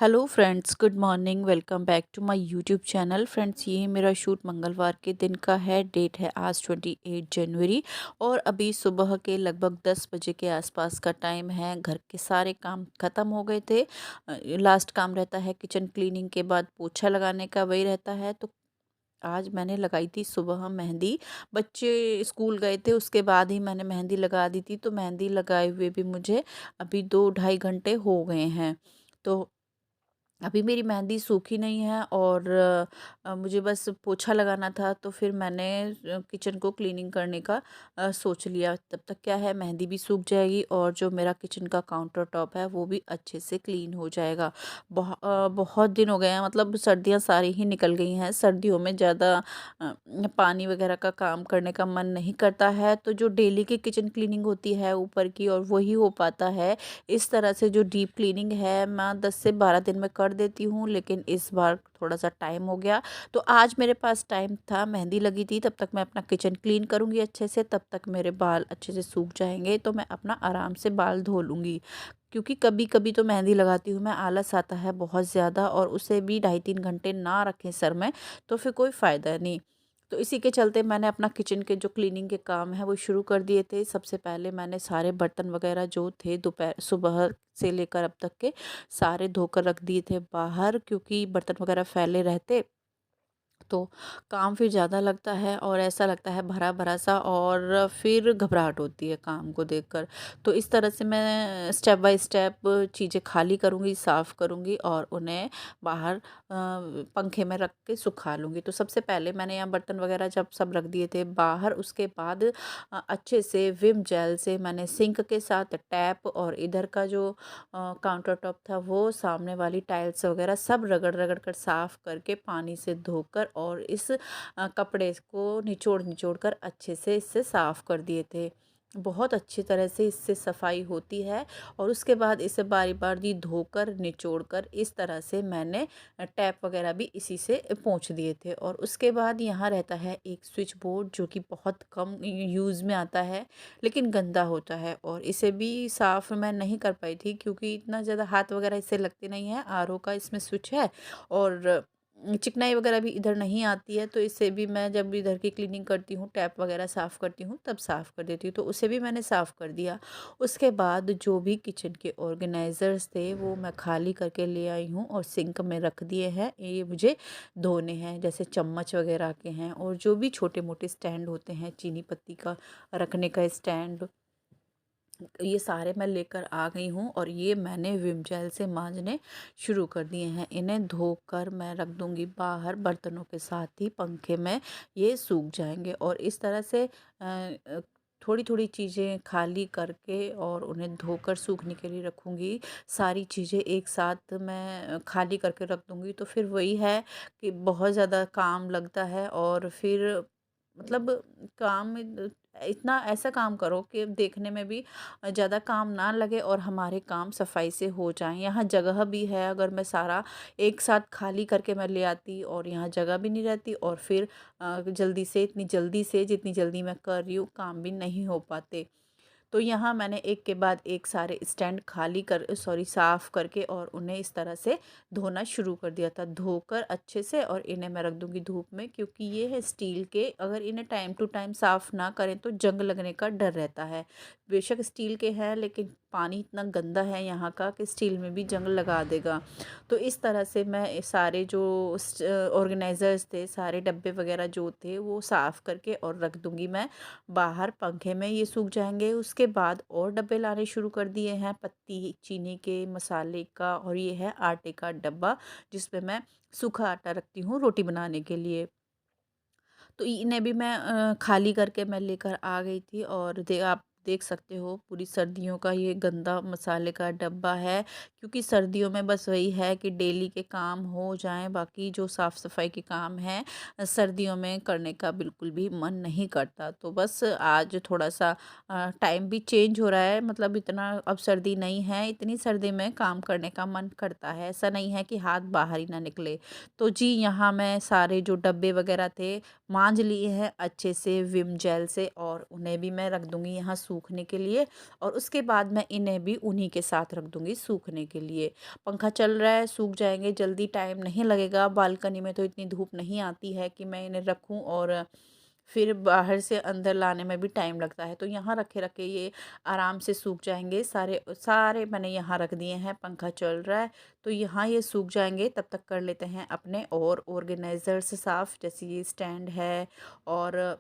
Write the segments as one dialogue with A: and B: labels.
A: Hello friends, good morning. Welcome back to my YouTube channel. Friends, ये मेरा shoot मंगलवार के दिन का है। डेट है आज 28 जनवरी और अभी सुबह के लगभग 10 बजे के आसपास का टाइम है। घर के सारे काम ख़त्म हो गए थे। लास्ट काम रहता है किचन क्लीनिंग के बाद पोछा लगाने का, वही रहता है। तो आज मैंने लगाई थी सुबह मेहंदी। बच्चे स्कूल गए थे, उसके बाद ही मैंने मेहंदी लगा दी थी। तो मेहंदी लगाए हुए भी मुझे अभी 2 ढाई घंटे हो गए हैं। तो अभी मेरी मेहंदी सूखी नहीं है और मुझे बस पोछा लगाना था। तो फिर मैंने किचन को क्लीनिंग करने का सोच लिया। तब तक क्या है, मेहंदी भी सूख जाएगी और जो मेरा किचन का काउंटर टॉप है वो भी अच्छे से क्लीन हो जाएगा। बहुत दिन हो गए हैं, मतलब सर्दियां सारी ही निकल गई हैं। सर्दियों में ज़्यादा पानी वगैरह का काम करने का मन नहीं करता है। तो जो डेली की किचन क्लीनिंग होती है ऊपर की, और वही हो पाता है। इस तरह से जो डीप क्लीनिंग है मैं 10 से 12 दिन में कर देती हूँ, लेकिन इस बार थोड़ा सा टाइम हो गया। तो आज मेरे पास टाइम था, मेहंदी लगी थी, तब तक मैं अपना किचन क्लीन करूँगी अच्छे से। तब तक मेरे बाल अच्छे से सूख जाएंगे तो मैं अपना आराम से बाल धो लूँगी। क्योंकि कभी कभी तो मेहंदी लगाती हूँ मैं, आलस आता है बहुत ज़्यादा, और उसे भी 2.5-3 घंटे ना रखें सर में तो फिर कोई फ़ायदा नहीं। तो इसी के चलते मैंने अपना किचन के जो क्लीनिंग के काम है वो शुरू कर दिए थे। सबसे पहले मैंने सारे बर्तन वगैरह जो थे दोपहर सुबह से लेकर अब तक के सारे धोकर रख दिए थे बाहर, क्योंकि बर्तन वगैरह फैले रहते तो काम फिर ज़्यादा लगता है और ऐसा लगता है भरा भरा सा, और फिर घबराहट होती है काम को देखकर। तो इस तरह से मैं स्टेप बाय स्टेप चीज़ें खाली करूँगी, साफ़ करूँगी और उन्हें बाहर पंखे में रख के सुखा लूँगी। तो सबसे पहले मैंने यहाँ बर्तन वगैरह जब सब रख दिए थे बाहर, उसके बाद अच्छे से विम जेल से मैंने सिंक के साथ टैप और इधर का जो काउंटर टॉप था वो सामने वाली टाइल्स वगैरह सब रगड़ रगड़ कर साफ़ करके पानी से धोकर, और इस कपड़े को निचोड़ निचोड़ कर अच्छे से इससे साफ़ कर दिए थे। बहुत अच्छी तरह से इससे सफाई होती है। और उसके बाद इसे बारी बारी धोकर निचोड़ कर इस तरह से मैंने टैप वगैरह भी इसी से पोंछ दिए थे। और उसके बाद यहाँ रहता है एक स्विच बोर्ड जो कि बहुत कम यूज़ में आता है, लेकिन गंदा होता है, और इसे भी साफ़ मैं नहीं कर पाई थी क्योंकि इतना ज़्यादा हाथ वगैरह इससे लगते नहीं है। आरओ का इसमें स्विच है और चिकनाई वगैरह भी इधर नहीं आती है। तो इसे भी मैं जब इधर की क्लीनिंग करती हूँ, टैप वगैरह साफ़ करती हूँ, तब साफ़ कर देती हूँ। तो उसे भी मैंने साफ़ कर दिया। उसके बाद जो भी किचन के ऑर्गेनाइज़र्स थे वो मैं खाली करके ले आई हूँ और सिंक में रख दिए हैं। ये मुझे धोने हैं, जैसे चम्मच वगैरह के हैं और जो भी छोटे मोटे स्टैंड होते हैं, चीनी पत्ती का रखने का स्टैंड, ये सारे मैं लेकर आ गई हूँ। और ये मैंने विम जेल से मांजने शुरू कर दिए हैं। इन्हें धोकर मैं रख दूँगी बाहर, बर्तनों के साथ ही पंखे में ये सूख जाएंगे। और इस तरह से थोड़ी थोड़ी चीज़ें खाली करके और उन्हें धोकर सूखने के लिए रखूँगी। सारी चीज़ें एक साथ मैं खाली करके रख दूँगी तो फिर वही है कि बहुत ज़्यादा काम लगता है। और फिर मतलब काम में इतना ऐसा काम करो कि देखने में भी ज़्यादा काम ना लगे और हमारे काम सफाई से हो जाएं। यहाँ जगह भी है, अगर मैं सारा एक साथ खाली करके मैं ले आती और यहाँ जगह भी नहीं रहती, और फिर जल्दी से, इतनी जल्दी से जितनी जल्दी मैं कर रही हूँ काम भी नहीं हो पाते। तो यहाँ मैंने एक के बाद एक सारे स्टैंड खाली कर सॉरी साफ़ करके और उन्हें इस तरह से धोना शुरू कर दिया था। धोकर अच्छे से और इन्हें मैं रख दूँगी धूप में, क्योंकि ये है स्टील के, अगर इन्हें टाइम टू टाइम साफ़ ना करें तो जंग लगने का डर रहता है। बेशक स्टील के हैं, लेकिन पानी इतना गंदा है यहाँ का कि स्टील में भी जंग लगा देगा। तो इस तरह से मैं सारे जो ऑर्गेनाइज़र्स थे, सारे डब्बे वगैरह जो थे वो साफ़ करके और रख दूँगी मैं बाहर पंखे में। ये सूख जाएंगे। उसके बाद और डब्बे लाने शुरू कर दिए हैं, पत्ती चीनी के, मसाले का, और ये है आटे का डब्बा जिसमें मैं सूखा आटा रखती हूँ रोटी बनाने के लिए। तो इन्हें भी मैं खाली करके मैं लेकर आ गई थी। और आप देख सकते हो पूरी सर्दियों का ये गंदा मसाले का डब्बा है, क्योंकि सर्दियों में बस वही है कि डेली के काम हो जाएं, बाकी जो साफ़ सफाई के काम हैं सर्दियों में करने का बिल्कुल भी मन नहीं करता। तो बस आज थोड़ा सा टाइम भी चेंज हो रहा है, मतलब इतना अब सर्दी नहीं है, इतनी सर्दी में काम करने का मन करता है, ऐसा नहीं है कि हाथ बाहर ही ना निकले। तो जी, यहाँ मैं सारे जो डब्बे वगैरह थे मांज लिए हैं अच्छे से विम जेल से, और उन्हें भी मैं रख दूँगी यहाँ सूखने के लिए और उसके बाद मैं इन्हें भी उन्हीं के साथ रख दूँगी सूखने के लिए। पंखा चल रहा है, सूख जाएँगे जल्दी, टाइम नहीं लगेगा। बालकनी में तो इतनी धूप नहीं आती है कि मैं इन्हें रखूँ और फिर बाहर से अंदर लाने में भी टाइम लगता है। तो यहाँ रखे-रखे ये आराम से सूख जाएँगे। सारे सारे मैंने यहाँ रख दिए हैं, पंखा चल रहा है, तो यहाँ ये सूख जाएँगे। तब तक कर लेते हैं अपने और ऑर्गेनाइज़र्स साफ़, जैसे ये स्टैंड है और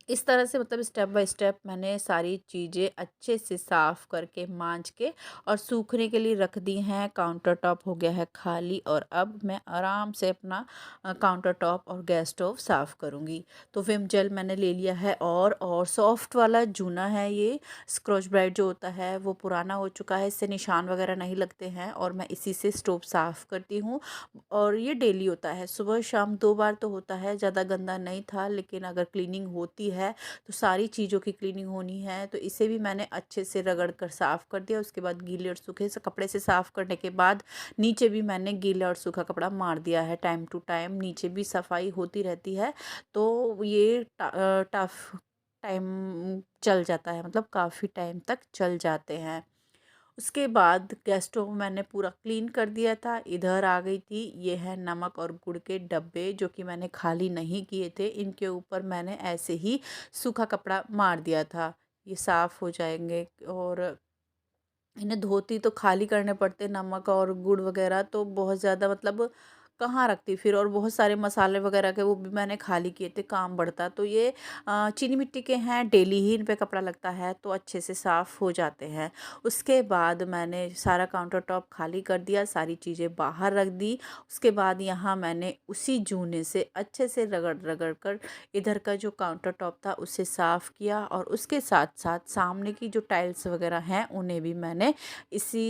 A: इस तरह से मतलब स्टेप बाय स्टेप मैंने सारी चीज़ें अच्छे से साफ़ करके मांज के और सूखने के लिए रख दी हैं। काउंटर टॉप हो गया है खाली और अब मैं आराम से अपना काउंटर टॉप और गैस स्टोव साफ़ करूँगी। तो विम जेल मैंने ले लिया है और सॉफ्ट वाला जूना है ये। स्क्रॉच ब्राइट जो होता है वो पुराना हो चुका है, इससे निशान वगैरह नहीं लगते हैं और मैं इसी से स्टोव साफ़ करती हूँ। और ये डेली होता है, सुबह शाम 2 बार तो होता है। ज़्यादा गंदा नहीं था, लेकिन अगर क्लीनिंग होती है तो सारी चीज़ों की क्लीनिंग होनी है। तो इसे भी मैंने अच्छे से रगड़ कर साफ़ कर दिया। उसके बाद गीले और सूखे से कपड़े से साफ़ करने के बाद नीचे भी मैंने गीला और सूखा कपड़ा मार दिया है। टाइम टू टाइम नीचे भी सफाई होती रहती है, तो ये टफ टाइम चल जाता है, मतलब काफ़ी टाइम तक चल जाते हैं। उसके बाद गैस स्टोव मैंने पूरा क्लीन कर दिया था। इधर आ गई थी, ये है नमक और गुड़ के डब्बे जो कि मैंने खाली नहीं किए थे। इनके ऊपर मैंने ऐसे ही सूखा कपड़ा मार दिया था। ये साफ़ हो जाएंगे और इन्हें धोती तो खाली करने पड़ते, नमक और गुड़ वगैरह तो बहुत ज़्यादा मतलब कहाँ रखती फिर, और बहुत सारे मसाले वगैरह के वो भी मैंने खाली किए थे, काम बढ़ता। तो ये चीनी मिट्टी के हैं, डेली ही इन पे कपड़ा लगता है तो अच्छे से साफ़ हो जाते हैं। उसके बाद मैंने सारा काउंटर टॉप खाली कर दिया, सारी चीज़ें बाहर रख दी। उसके बाद यहाँ मैंने उसी जूने से अच्छे से रगड़ रगड़ कर इधर का जो काउंटर टॉप था उसे साफ़ किया और उसके साथ साथ सामने की जो टाइल्स वगैरह हैं उन्हें भी मैंने इसी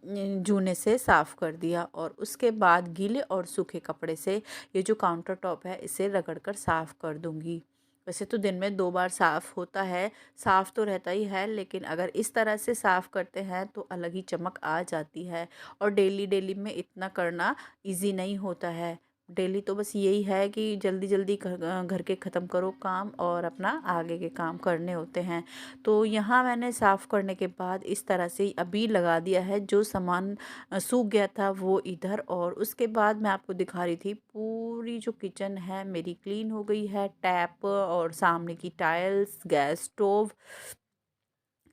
A: जूने से साफ़ कर दिया। और उसके बाद गीले और सूखे कपड़े से ये जो काउंटर टॉप है इसे रगड़ कर साफ़ कर दूंगी। वैसे तो दिन में 2 बार साफ़ होता है, साफ़ तो रहता ही है, लेकिन अगर इस तरह से साफ़ करते हैं तो अलग ही चमक आ जाती है। और डेली डेली में इतना करना इजी नहीं होता है। डेली तो बस यही है कि जल्दी जल्दी घर के ख़त्म करो काम और अपना आगे के काम करने होते हैं। तो यहाँ मैंने साफ़ करने के बाद इस तरह से अभी लगा दिया है। जो सामान सूख गया था वो इधर, और उसके बाद मैं आपको दिखा रही थी पूरी जो किचन है मेरी क्लीन हो गई है। टैप और सामने की टाइल्स, गैस स्टोव,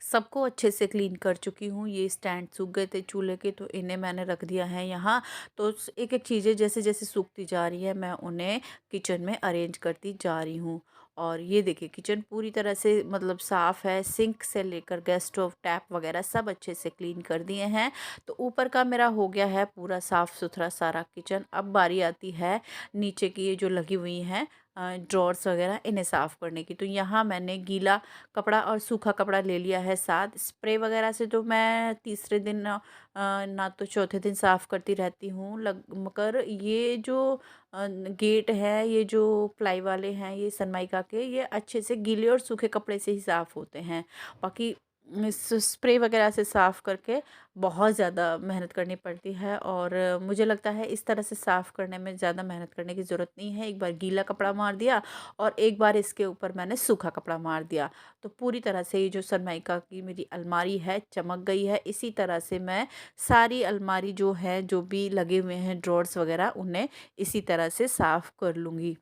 A: सबको अच्छे से क्लीन कर चुकी हूँ। ये स्टैंड सूख गए थे चूल्हे के, तो इन्हें मैंने रख दिया है यहाँ। तो एक एक चीज़ें जैसे जैसे सूखती जा रही है मैं उन्हें किचन में अरेंज करती जा रही हूँ। और ये देखिए किचन पूरी तरह से मतलब साफ़ है, सिंक से लेकर गैस स्टोव, टैप वगैरह सब अच्छे से क्लीन कर दिए हैं। तो ऊपर का मेरा हो गया है पूरा साफ़ सुथरा सारा किचन। अब बारी आती है नीचे की, ये जो लगी हुई हैं ड्रॉर्स वगैरह, इन्हें साफ़ करने की। तो यहाँ मैंने गीला कपड़ा और सूखा कपड़ा ले लिया है साथ। स्प्रे वगैरह से तो मैं तीसरे दिन ना तो चौथे दिन साफ़ करती रहती हूँ। लग मगर ये जो गेट है, ये जो प्लाई वाले हैं, ये सनमाइका के, ये अच्छे से गीले और सूखे कपड़े से ही साफ़ होते हैं। बाकी स्प्रे वगैरह से साफ़ करके बहुत ज़्यादा मेहनत करनी पड़ती है, और मुझे लगता है इस तरह से साफ़ करने में ज़्यादा मेहनत करने की ज़रूरत नहीं है। एक बार गीला कपड़ा मार दिया और एक बार इसके ऊपर मैंने सूखा कपड़ा मार दिया, तो पूरी तरह से ये जो सनमाइका की मेरी अलमारी है चमक गई है। इसी तरह से मैं सारी अलमारी जो है, जो भी लगे हुए हैं ड्रॉर्स वगैरह, उन्हें इसी तरह से साफ़ कर लूँगी।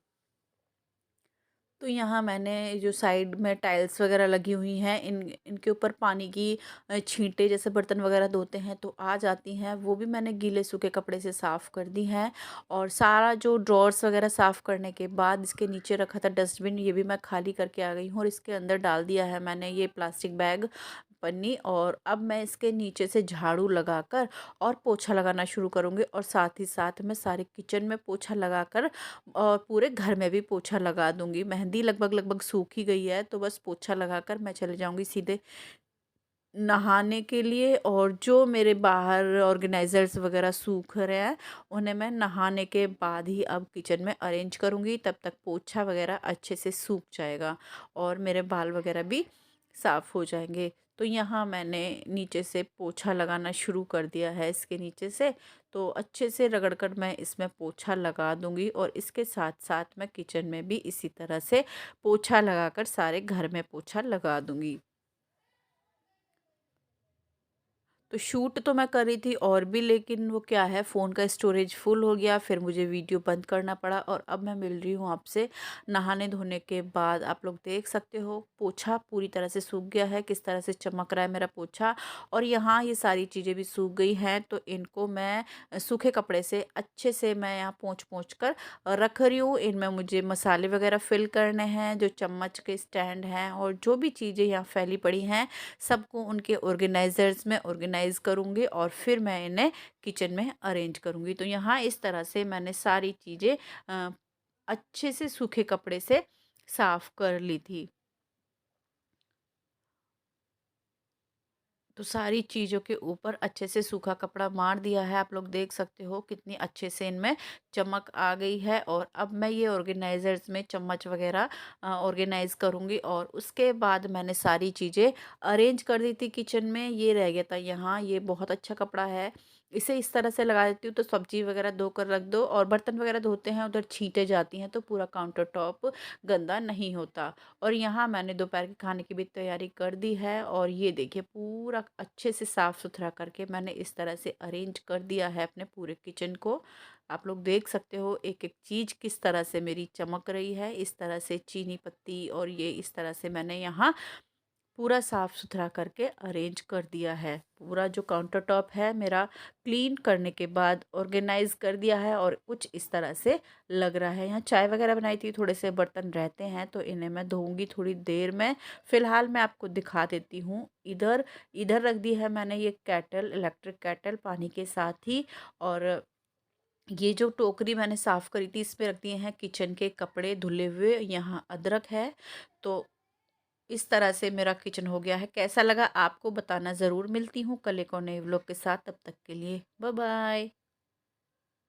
A: तो यहाँ मैंने जो साइड में टाइल्स वगैरह लगी हुई हैं, इनके ऊपर पानी की छींटे जैसे बर्तन वगैरह धोते हैं तो आ जाती हैं, वो भी मैंने गीले सूखे कपड़े से साफ़ कर दी हैं। और सारा जो ड्रॉर्स वगैरह साफ़ करने के बाद इसके नीचे रखा था डस्टबिन, ये भी मैं खाली करके आ गई हूँ और इसके अंदर डाल दिया है मैंने ये प्लास्टिक बैग, पन्नी। और अब मैं इसके नीचे से झाड़ू लगाकर और पोछा लगाना शुरू करूँगी, और साथ ही साथ मैं सारे किचन में पोछा लगाकर और पूरे घर में भी पोछा लगा दूँगी। मेहंदी लगभग लगभग सूख ही गई है, तो बस पोछा लगाकर मैं चले जाऊँगी सीधे नहाने के लिए। और जो मेरे बाहर ऑर्गेनाइज़र्स वगैरह सूख रहे हैं उन्हें मैं नहाने के बाद ही अब किचन में अरेंज करूँगी, तब तक पोछा वगैरह अच्छे से सूख जाएगा और मेरे बाल वगैरह भी साफ़ हो जाएंगे। तो यहाँ मैंने नीचे से पोछा लगाना शुरू कर दिया है इसके नीचे से। तो अच्छे से रगड़ कर मैं इसमें पोछा लगा दूँगी, और इसके साथ साथ मैं किचन में भी इसी तरह से पोछा लगाकर सारे घर में पोछा लगा दूँगी। तो शूट तो मैं कर रही थी और भी, लेकिन वो क्या है, फ़ोन का स्टोरेज फुल हो गया, फिर मुझे वीडियो बंद करना पड़ा। और अब मैं मिल रही हूँ आपसे नहाने धोने के बाद। आप लोग देख सकते हो पोछा पूरी तरह से सूख गया है, किस तरह से चमक रहा है मेरा पोछा। और यहाँ ये सारी चीज़ें भी सूख गई हैं, तो इनको मैं सूखे कपड़े से अच्छे से मैं यहाँ पोंछ पोंछ कर रख रही हूँ। इनमें मुझे मसाले वगैरह फिल करने हैं, जो चम्मच के स्टैंड हैं और जो भी चीज़ें यहाँ फैली पड़ी हैं, सबको उनके ऑर्गेनाइज़र्स में ऑर्गेनाइज़ करूँगी और फिर मैं इन्हें किचन में अरेंज करूँगी। तो यहाँ इस तरह से मैंने सारी चीज़ें अ, अच्छे से सूखे कपड़े से साफ़ कर ली थी। तो सारी चीज़ों के ऊपर अच्छे से सूखा कपड़ा मार दिया है। आप लोग देख सकते हो कितनी अच्छे से इनमें चमक आ गई है। और अब मैं ये ऑर्गेनाइज़र्स में चम्मच वगैरह ऑर्गेनाइज़ करूँगी। और उसके बाद मैंने सारी चीज़ें अरेंज कर दी थी किचन में। ये रह गया था यहाँ, ये बहुत अच्छा कपड़ा है। इसे इस तरह से लगा देती हूँ तो सब्ज़ी वगैरह धोकर रख दो, और बर्तन वगैरह धोते हैं उधर छींटे जाती हैं, तो पूरा काउंटर टॉप गंदा नहीं होता। और यहाँ मैंने दोपहर के खाने की भी तैयारी कर दी है। और ये देखिए पूरा अच्छे से साफ़ सुथरा करके मैंने इस तरह से अरेंज कर दिया है अपने पूरे किचन को। आप लोग देख सकते हो एक एक चीज़ किस तरह से मेरी चमक रही है। इस तरह से चीनी पत्ती और ये इस तरह से मैंने यहाँ पूरा साफ़ सुथरा करके अरेंज कर दिया है। पूरा जो काउंटर टॉप है मेरा क्लीन करने के बाद ऑर्गेनाइज़ कर दिया है, और कुछ इस तरह से लग रहा है। यहाँ चाय वगैरह बनाई थी, थोड़े से बर्तन रहते हैं तो इन्हें मैं धोऊँगी थोड़ी देर में। फ़िलहाल मैं आपको दिखा देती हूँ। इधर इधर रख दी है मैंने ये केटल, इलेक्ट्रिक केटल पानी के साथ ही। और ये जो टोकरी मैंने साफ़ करी थी इसमें रख दिए हैं किचन के कपड़े धुले हुए। यहाँ अदरक है। तो इस तरह से मेरा किचन हो गया है। कैसा लगा आपको बताना ज़रूर। मिलती हूँ कल एक और नए व्लॉग के साथ, तब तक के लिए बाय बाय।